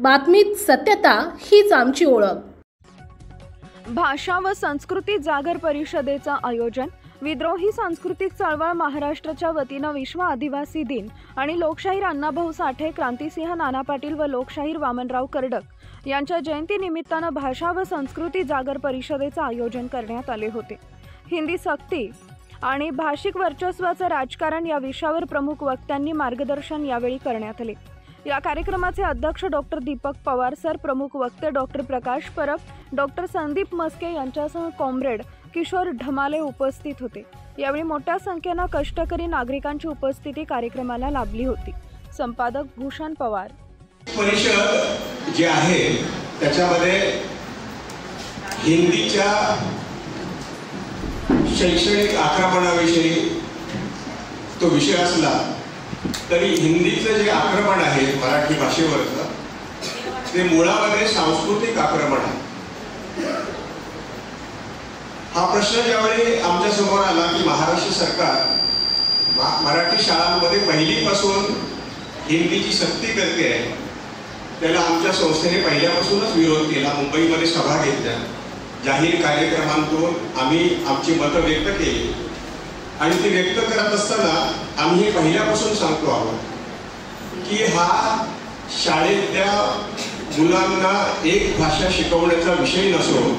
बातमीत सत्यता हीच आमची ओळख। भाषा व संस्कृती जागर परिषदेचं आयोजन। विद्रोही सांस्कृतिक चळवळ महाराष्ट्राच्या वतीनं विश्व आदिवासी दिन आणि लोकशाहीर अण्णाभाऊ साठे, क्रांतिसिंह नाना पाटील व लोकशाहीर वामनराव कर्डक यांच्या जयंती निमित्तानं भाषा व संस्कृती जागर परिषदेचं आयोजन करण्यात आले होते। हिंदी सक्ती आणि भाषिक वर्चस्वाचं राजकारण या विषयावर प्रमुख वक्त्यांनी मार्गदर्शन यावेळी करण्यात आले। या कार्यक्रमाचे अध्यक्ष डॉक्टर दीपक पवार सर, प्रमुख वक्ते डॉक्टर प्रकाश परब, डॉक्टर संदीप मस्के यांच्यासह कॉम्रेड किशोर ढमाले उपस्थित होते। यावेळी मोठ्या संख्येने कष्टकरी नागरिकांची उपस्थिती कार्यक्रमाला लाभली होती। संपादक भूषण पवार। परिषद जे आहे त्याच्यामध्ये हिंदीच्या शैक्षणिक आक्रमणाविषयी तो विषय असला तरी हिंदीचं जे आक्रमण आहे मराठी भाषेवरचं ते मुळामध्ये सांस्कृतिक आक्रमण आहे। हा प्रश्न ज्यावेळी आमच्या समोर आला की महाराष्ट्र सरकार मराठी शाळांमध्ये पहिलीपासून हिंदीची सक्ती करते आहे, त्याला आमच्या संस्थेने पहिल्यापासूनच विरोध केला। मुंबईमध्ये सभा घेतल्या, जाहीर कार्यक्रमांतून आम्ही आमची मतं व्यक्त केली आणि ती व्यक्त करत असताना आम्ही पहिल्यापासून सांगतो आहोत की हा शाळेतल्या मुलांना एक भाषा शिकवण्याचा विषय नसून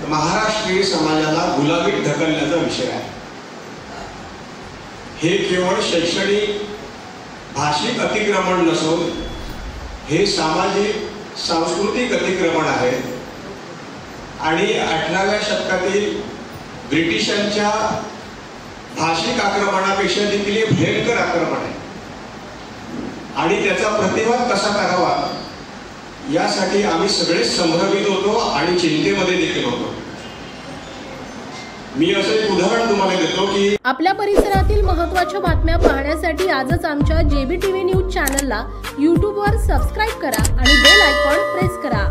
महाराष्ट्रीय समाजाला गुलामीत ढकलण्याचा विषय आहे। हे केवळ शैक्षणिक भाषिक अतिक्रमण नसून हे सामाजिक सांस्कृतिक अतिक्रमण आहे आणि 18व्या शतकातील ब्रिटिशांच्या भाषिक आक्रमणापेक्षा देखील हे भयंकर आक्रमण आहे आणि त्याचा प्रतिवाद कसा करावा यासाठी आम्ही सगळे संभ्रमित होतो आणि चिंतेमध्ये देखील होतो। मी असं एक उदाहरण तुम्हाला देतो की आपल्या परिसरातील महत्त्वाच्या बातम्या पाहण्यासाठी आजच आमच्या JBTV न्यूज चॅनलला YouTube वर सबस्क्राइब करा आणि बेल आयकॉन प्रेस करा।